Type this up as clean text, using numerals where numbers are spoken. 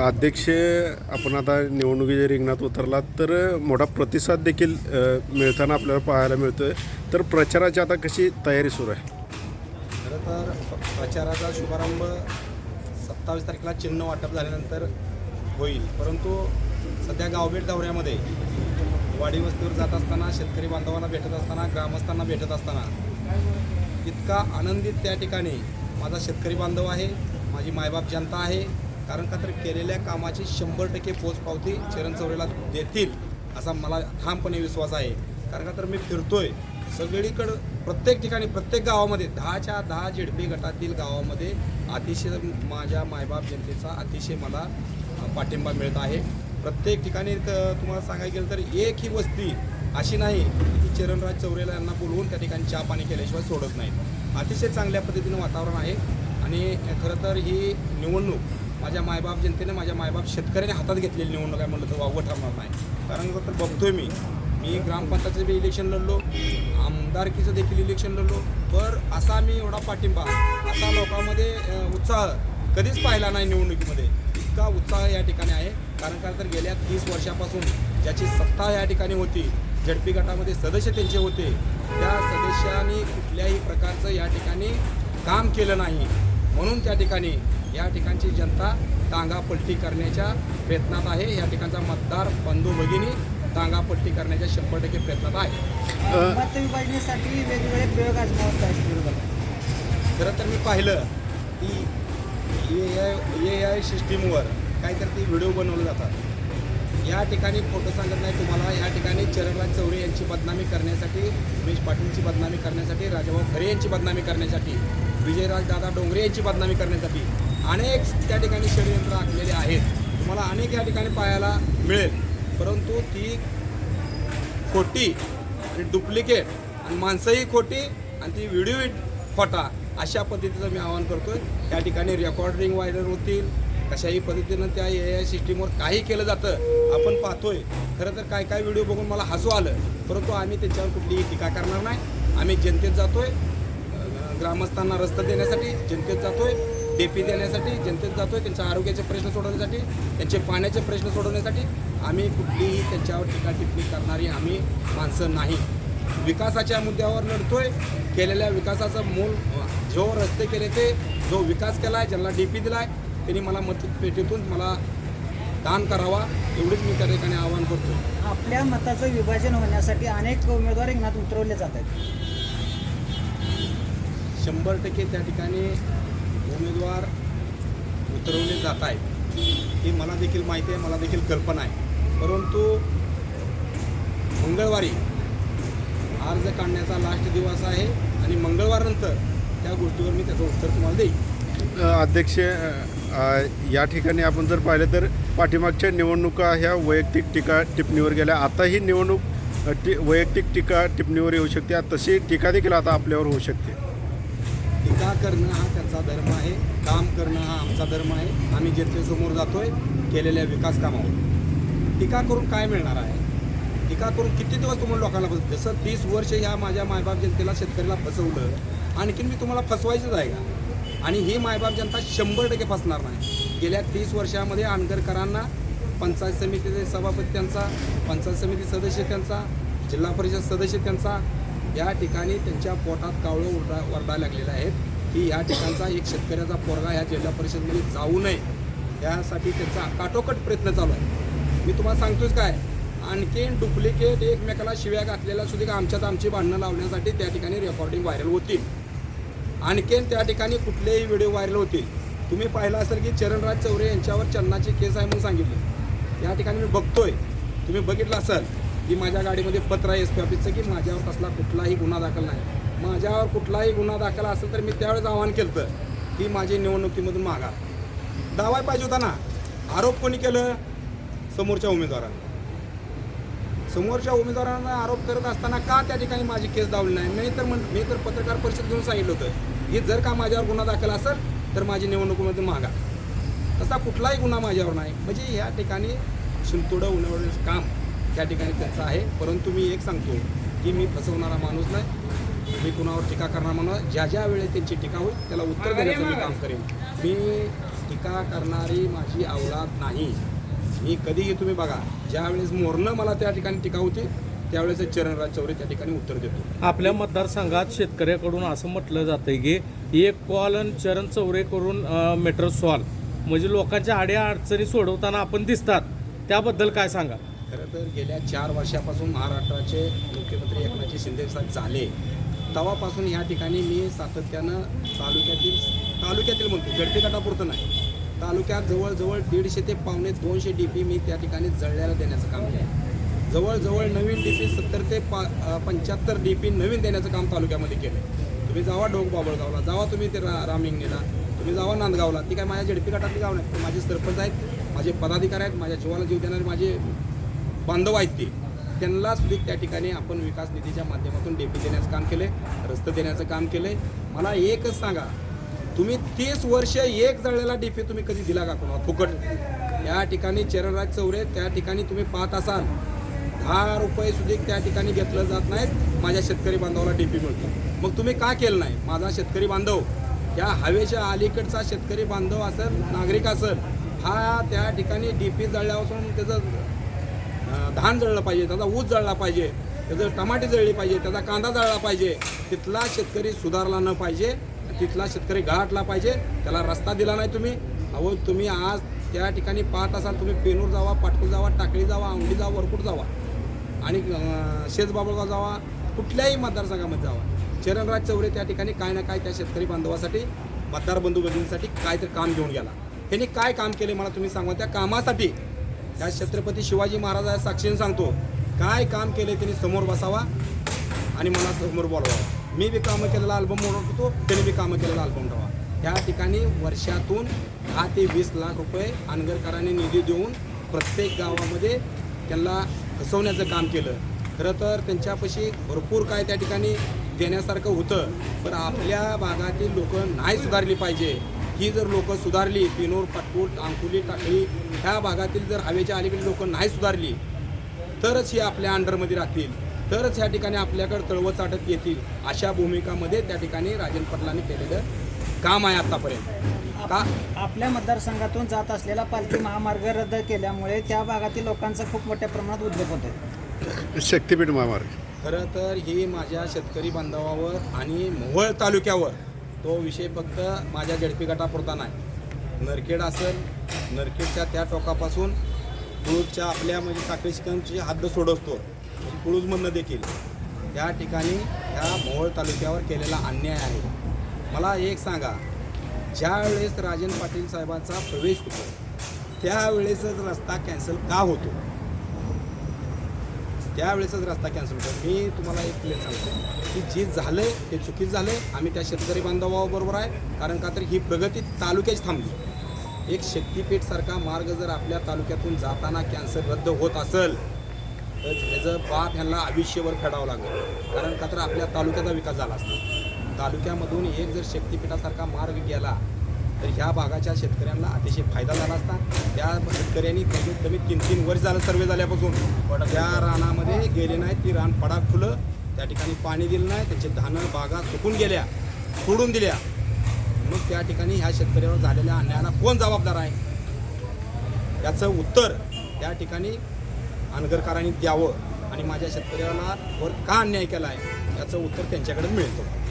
अध्यक्ष आपण आता निवडणुकीच्या रिंगणात उतरलात तर मोठा प्रतिसाद देखील मिळताना आपल्याला पाहायला मिळतोय. तर प्रचाराची आता कशी तयारी सुरू आहे? खरं तर प्रचाराचा शुभारंभ 27 तारखेला चिन्ह वाटप झाल्यानंतर होईल, परंतु सध्या गावभेट दौऱ्यामध्ये वाडी वस्तीवर जात असताना, शेतकरी बांधवांना भेटत असताना, ग्रामस्थांना भेटत असताना इतका आनंदित त्या ठिकाणी माझा शेतकरी बांधव आहे, माझी मायबाप जनता आहे. कारण का तर केलेल्या कामाची 100% पोचपावती चरण चौरेला देतील असा मला ठामपणे विश्वास आहे. कारण का तर मी फिरतोय सगळीकडं, प्रत्येक ठिकाणी, प्रत्येक गावामध्ये 10च्या 10 झेडपी गटातील गावामध्ये अतिशय माझ्या मायबाप जनतेचा अतिशय मला पाठिंबा मिळत आहे. प्रत्येक ठिकाणी तुम्हाला सांगायला गेलं तर एकही वस्ती अशी नाही की चरणराज चौरेला यांना बोलवून त्या ठिकाणी चहा पाणी केल्याशिवाय सोडत नाहीत. अतिशय चांगल्या पद्धतीनं वातावरण आहे. आणि खरं तर ही निवडणूक माझ्या मायबाप जनतेने, माझ्या मायबाप शेतकऱ्याने हातात घेतलेली निवडणूक आहे म्हणलं तर वावगं ठरणार नाही. कारण तर बघतोय मी ग्रामपंचायतीचं बी इलेक्शन लढलो, आमदारकीचं देखील इलेक्शन लढलो, पर असा मी एवढा पाठिंबा, असा लोकांमध्ये उत्साह कधीच पाहिला नाही निवडणुकीमध्ये. इतका उत्साह या ठिकाणी आहे. कारण का तर गेल्या 30 वर्षापासून ज्याची सत्ता या ठिकाणी होती, झडपी गटामध्ये सदस्य त्यांचे होते, त्या सदस्यांनी कुठल्याही प्रकारचं या ठिकाणी काम केलं नाही. म्हणून त्या ठिकाणी या ठिकाणची जनता टांगापलटी करण्याच्या प्रयत्नात आहे. या ठिकाणचा मतदार बंधू भगिनी टांगापलटी करण्याच्या 100% प्रयत्नात आहे. मत विभाजनेसाठी वेगवेगळे प्रयोग आजमावत आहेत. खरं तर मी पाहिलं की AI सिस्टीमवर काहीतरी ती व्हिडिओ बनवले जातात. या ठिकाणी खोटं सांगत नाही तुम्हाला, या ठिकाणी चरणराज चौरे यांची बदनामी करण्यासाठी, उमेश पाटीलची बदनामी करण्यासाठी, राजाभाऊ खरे यांची बदनामी करण्यासाठी, विजयराज दादा डोंगरे यांची बदनामी करण्यासाठी अनेक त्या ठिकाणी षडयंत्र आखलेले आहेत. तुम्हाला अनेक या ठिकाणी पाहायला मिळेल. परंतु ती खोटी आणि डुप्लिकेट आणि माणसंही खोटी आणि ती व्हिडिओ खोटा, अशा पद्धतीचं मी आवाहन करतोय. त्या ठिकाणी रेकॉर्डिंग व्हायरल होतील, कशाही पद्धतीनं त्या AI सिस्टीमवर काही केलं जातं आपण पाहतोय. खरं तर काय व्हिडिओ बघून मला हसू आलं, परंतु आम्ही त्याच्यावर कुठलीही टीका करणार नाही. आम्ही जनतेत जातोय, ग्रामस्थांना रस्ता देण्यासाठी जनतेत जातोय, DP देण्यासाठी जनतेत जातोय, त्यांच्या आरोग्याचे प्रश्न सोडवण्यासाठी, त्यांचे पाण्याचे प्रश्न सोडवण्यासाठी. आम्ही कुठलीही त्यांच्यावर टीका टिप्पणी करणारी आम्ही माणसं नाही. विकासाच्या मुद्द्यावर लढतोय. केलेल्या विकासाचं मूल, जो रस्ते केले ते, जो विकास केला आहे, ज्यांना DP दिला आहे, त्यांनी मला मतपेटीतून मला दान करावा, एवढीच मी त्या ठिकाणी आवाहन करतो. आपल्या मताचं विभाजन होण्यासाठी अनेक उमेदवार रिंगणात उतरवले जात आहेत. 100% त्या ठिकाणी उमेदवार उतरवले जात आहेत हे मला देखील माहिती आहे, मला देखील कल्पना आहे. परंतु मंगळवारी अर्ज काढण्याचा लास्ट दिवस आहे आणि मंगळवारनंतर त्या गोष्टीवर मी त्याचं उत्तर तुम्हाला देईन. अध्यक्ष, या ठिकाणी आपण जर पाहिलं तर पाठीमागच्या निवडणुका ह्या वैयक्तिक टीका टिप्पणीवर गेल्या. आता ही निवडणूक वैयक्तिक टीका टिप्पणीवर येऊ शकते. तशी टीका देखील आता आपल्यावर होऊ शकते. टीका करणं हा त्यांचा धर्म आहे, काम करणं हा आमचा धर्म आहे. आम्ही जनतेसमोर जातोय केलेल्या विकास कामावर. टीका करून काय मिळणार आहे? टीका करून किती दिवस तुम्हाला लोकांना जसं 30 वर्ष ह्या माझ्या मायबाप जनतेला, शेतकऱ्याला फसवलं, आणखीन मी तुम्हाला फसवायचंच आहे का? आणि ही मायबाप जनता 100% फसणार नाही. गेल्या 30 वर्षामध्ये आंगरकरांना पंचायत समितीचे सभापती त्यांचा, पंचायत समिती सदस्य त्यांचा, जिल्हा परिषद सदस्य त्यांचा, या ठिकाणी त्यांच्या पोटात कावळं ओरडायला लागलेलं आहेत की या ठिकाणचा एक शेतकऱ्याचा पोरगा ह्या जिल्हा परिषदमध्ये जाऊ नये, यासाठी त्यांचा काटोकट प्रयत्न चालू आहे. मी तुम्हाला सांगतोच काय, आणखीन डुप्लिकेट एकमेकाला शिव्या घातलेल्या सुद्धा आमच्यात आमची भांडणं लावण्यासाठी त्या ठिकाणी रेकॉर्डिंग व्हायरल होतील. आणखीन त्या ठिकाणी कुठलेही व्हिडिओ व्हायरल होतील. तुम्ही पाहिलं असेल की चरणराज चौरे यांच्यावर चन्नाची केस आहे म्हणून सांगितलं. या ठिकाणी मी बघतोय, तुम्ही बघितलं असेल की माझ्या गाडीमध्ये पत्र आहे SP ऑफिसचं की माझ्यावर कसला कुठलाही गुन्हा दाखल नाही. माझ्यावर कुठलाही गुन्हा दाखल असेल तर मी त्यावेळेस आवाहन केलं की माझी निवडणुकीमधून माघार दावाय पाहिजे होता ना. आरोप कोणी केलं? समोरच्या उमेदवारांना. समोरच्या उमेदवारांना आरोप करत असताना का त्या ठिकाणी माझी केस दावली नाही? मी तर पत्रकार परिषद घेऊन सांगितलं होतं की जर का माझ्यावर गुन्हा दाखल असेल तर माझी निवडणुकीमध्ये माघार. तसा कुठलाही गुन्हा माझ्यावर नाही. म्हणजे या ठिकाणी शिंतोडं उन्हाळण्याचं काम त्या ठिकाणी त्यांचं आहे. परंतु मी एक सांगतो की मी फसवणारा माणूस नाही, मी कुणावर टीका करणार म्हणून ज्या वेळेस त्यांची टीका होईल त्याला उत्तर देण्याचं मी काम करेन. मी टीका करणारी माझी अवलाद नाही. मी कधीही तुम्ही बघा, ज्यावेळेस मोरणं मला त्या ठिकाणी टीका होते त्यावेळेस चरणराज चौरे त्या ठिकाणी उत्तर देतो. आपल्या मतदारसंघात शेतकऱ्याकडून असं म्हटलं जातं की एक कॉल आणि चरण चौरे करून मॅटर सॉल्व, म्हणजे लोकांच्या आड्या अडचणी सोडवताना आपण दिसतात, त्याबद्दल काय सांगा? खरं तर गेल्या 4 वर्षापासून महाराष्ट्राचे मुख्यमंत्री एकनाथ शिंदे साहेब झाले तेव्हापासून ह्या ठिकाणी मी सातत्यानं तालुक्यातील म्हणतो, झडपी गटापुरतं नाही, तालुक्यात जवळजवळ 150 ते पावणे 200 DP मी त्या ठिकाणी जळल्याला देण्याचं काम केलं. जवळजवळ नवीन DP 70 ते 75 DP नवीन देण्याचं काम तालुक्यामध्ये केलं. तुम्ही जावा डोक बाबळगावला, जावा तुम्ही ते रामलिंगणीला, तुम्ही जावा नांदगावला. ती काय माझ्या झडपी गटातली गाव नाही, माझे सरपंच आहेत, माझे पदाधिकारी आहेत, माझ्या जीवाला जीव देणारे माझे बांधव आहेत. ते त्यांना सुद्धा त्या ठिकाणी आपण विकास निधीच्या माध्यमातून DP देण्याचं काम केलं, रस्ते देण्याचं काम केलं. मला एकच सांगा, तुम्ही 30 वर्ष एक जळलेला DP तुम्ही कधी दिला का कोणाला फुकट? या ठिकाणी चरणराज चौरे त्या ठिकाणी तुम्ही पाहत असाल 10 रुपये सुद्धा त्या ठिकाणी घेतलं जात नाहीत. माझ्या शेतकरी बांधवाला DP मिळतो. मग तुम्ही का केलं नाही? माझा शेतकरी बांधव, या हवेच्या अलीकडचा शेतकरी बांधव असेल, नागरिक असेल, हा त्या ठिकाणी DP जळल्यापासून त्याचं धान जळलं पाहिजे, त्याचा ऊस जळला पाहिजे, त्याचं टमाटे जळली पाहिजे, त्याचा कांदा जळला पाहिजे. तिथला शेतकरी सुधारला न पाहिजे, तिथला शेतकरी गाठला पाहिजे. त्याला रस्ता दिला नाही तुम्ही. अहो तुम्ही आज त्या ठिकाणी पाहत असाल, तुम्ही पेनूर जावा, पाटकूर जावा, टाकळी जावा, औंढी जावा, वरकुट जावा आणि शेजबाबळगाव जावा, कुठल्याही मतदारसंघामध्ये जावा, चरणराज चौरे त्या ठिकाणी काय ना काय त्या शेतकरी बांधवासाठी, मतदार बंधू भगिनींसाठी काय तर काम घेऊन गेला. त्यांनी काय काम केले मला तुम्ही सांगा. त्या कामासाठी त्या छत्रपती शिवाजी महाराजाच्या साक्षीने सांगतो, काय काम केले त्यांनी समोर बसावा आणि मला समोर बोलवावा. मी बी कामं केलेला अल्बम ओळखतो, त्यांनी बी कामं केलेला अल्बम ठेवा. त्या ठिकाणी वर्षातून 10 ते 20 लाख रुपये अनगरकरांनी निधी देऊन प्रत्येक गावामध्ये त्यांना फसवण्याचं काम केलं. खरं तर त्यांच्यापाशी भरपूर काय त्या ठिकाणी देण्यासारखं होतं, पण आपल्या भागातील लोक नाही सुधारली पाहिजे. ही जर लोक सुधारली, पिनोर, पाटपूट, अंकुली, टाकळी ह्या भागातील जर हवेच्या अलीकडे लोक नाही सुधारली तरच ही आपल्या अंडरमध्ये राहतील, तरच ह्या ठिकाणी आपल्याकडे तळवत चाटत येतील. अशा भूमिकामध्ये त्या ठिकाणी राजन पाटलांनी केलेलं काम आहे आतापर्यंत. का आपल्या मतदारसंघातून जात असलेला पालखी महामार्ग रद्द केल्यामुळे त्या भागातील लोकांचा खूप मोठ्या प्रमाणात उद्योग होत आहे. शक्तिपीठ महामार्ग खरं तर ही माझ्या शेतकरी बांधवावर आणि मोहोळ तालुक्यावर तो विषय फक्त माझ्या झडपी गटापुरता नाही. नरखेड असेल, नरखेडच्या त्या टोकापासून कुळूजच्या आपल्या म्हणजे टाकळीची हद्द सोडवतो, कुळूजमधनं देखील या ठिकाणी ह्या मोहोळ तालुक्यावर केलेला अन्याय आहे. मला एक सांगा, ज्या वेळेस राजन पाटील साहेबांचा प्रवेश होतो त्यावेळेसच रस्ता कॅन्सल का होतो? त्यावेळेसच रस्ता कॅन्सल होतो. मी तुम्हाला एक क्लिअर सांगतो की जे झालं आहे ते चुकीचं झालं आहे. आम्ही त्या शेतकरी बांधवाबरोबर आहे, कारण का तर ही प्रगती तालुक्याची थांबली. एक शक्तिपीठसारखा मार्ग जर आपल्या तालुक्यातून जाताना कॅन्सल रद्द होत असेल तर त्याचं बाप ह्यांना आयुष्यभर फेडावं लागेल, कारण का तर आपल्या तालुक्याचा विकास झाला असता. तालुक्यामधून एक जर शक्तिपीठासारखा मार्ग गेला तर ह्या भागाच्या शेतकऱ्यांना अतिशय फायदा झाला असता. त्या शेतकऱ्यांनी कमीत कमी 3-3 वर्ष झालं सर्वे झाल्यापासून त्या रानामध्ये गेले नाहीत. ती रान पडाक फुलं, त्या ठिकाणी पाणी दिलं नाही, त्याचे धानं बागा सुकून गेल्या, सोडून दिल्या. मग त्या ठिकाणी ह्या शेतकऱ्यावर झालेल्या अन्यायाला कोण जबाबदार आहे? याचं उत्तर त्या ठिकाणी अनगरकरांनी द्यावं आणि माझ्या शेतकऱ्याला वर का अन्याय केला आहे याचं उत्तर त्यांच्याकडे मिळतं.